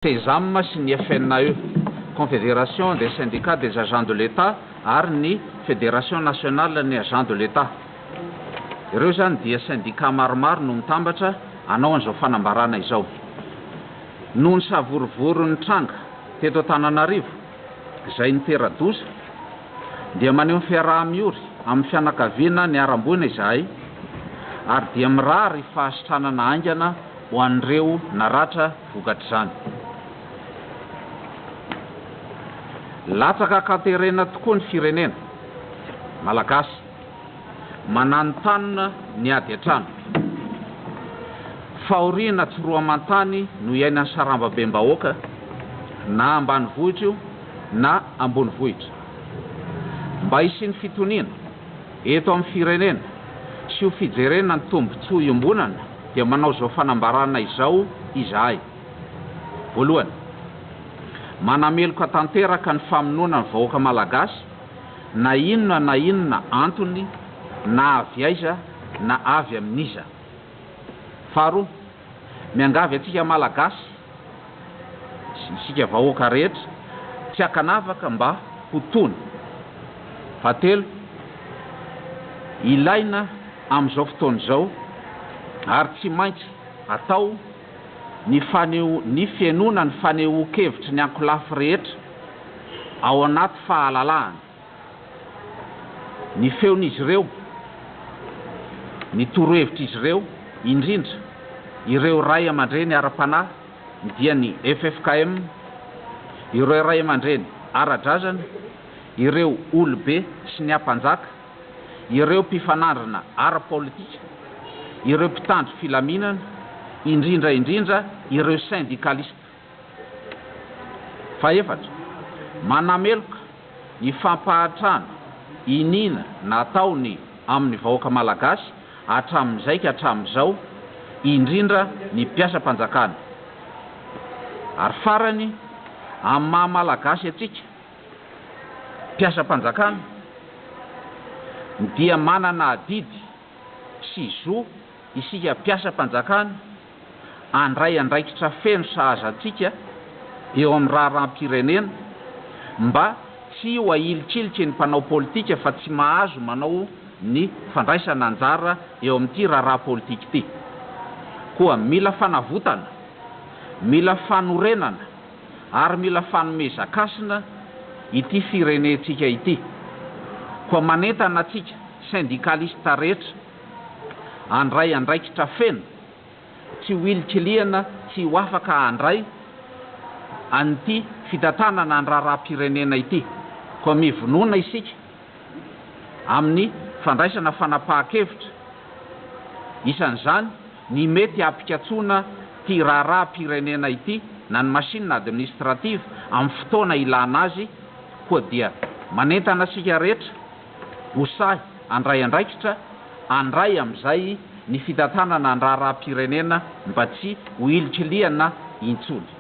CESAM sy ny FNAE, Confédération des syndicats des agents de l'État ary ny Fédération nationale ny agents de l'État. Ireo zany dia syndicat maromaro no mitambatra hanao an'izao fanambarana izao. Noho ny savorovoron'ny tranga teto Antananarivo izay nitera-doza dia maneho ny fiaraha-miory amin'ny fianakaviana ny aram-boina izahay ary dia mirary fahasitranana aingana ho an'ireo naratra vokatra izany. Latsaka katerena tokoa ny firenena malagasy, mananontany ny ady an-trano. Fahoriana tsy roa amantany no iainan'ny sarambabem-bahoaka na ambanivohitra io na ambonivohitra. Mba hisian'ny fitoniana eto amin'ny firenena sy ho fijerena ny tombontsoa iombonana dia manao izao fanambarana izao izahay. Voalohany, manameloka tanteraka ny famonoana ny vahoaka malagasy na inona antony na avy aiza na avy amin'iza. Faharoa, miangavy atsika malagasy isika vahoaka rehetra tsy hakanavaka mba ho tony. Fahatelo, ilaina amin'izao fotoana izao ary tsy maintsy atao ny fiainona ny fanehoan-kevitry ny ankolafy rehetra ao anaty fahalalahana. Ny feon'izy ireo, ny torohevitra izy ireo, indrindra ireo ray aman-dreny ara-panahy dia ny FFKM, ireo ray aman-dreny ara-drazana, ireo olobe sy ny ampanjaka, ireo mpifanandrana ara-politika, ireo mpitandro filaminana, indrindra ireo syndicaliste. Fahaefatra, manameloka ny fampahatrana inina nataony amin'ny vahoaka malagasy hatramin'izay ka hatramin'izao, indrindra ny mpiasa-panjakana. Ary farany, amin'ny maha-malagasy atsika mpiasa-panjakana dia manana adidy sy zo isika mpiasa-panjakana andray andraikitra feno sahaza atsika eo amin'ny raharam-pirenena mba tsy ho ailitsilitsy ny mpanao politika fa tsy mahazo manao ny fandraisana anjara eo amin'ity raharaha politika ity. Koa mila fanavotana, mila fanorenana ary mila fanomezakasina ity firenentsika ity. Koa manentana atsika syndicaliste rehetra andray andraikitra feno, tsy ho ilitriliana, tsy ho afaka andray an'ity fitantanana ny raharaha-pirenena ity. Koa mivonona isika amin'ny fandraisana fanapahan-kevitra, isan'izany ny mety hampikatsoana ty raharaha-pirenena ity na ny machine administrative amin'ny fotoana ilana azy. Koa dia manentana asika rehetra hosahy andray andraikitra andray amin'izay ny fitantanana ny raharaha-pirenena mba tsy ho ilitriliana intsony.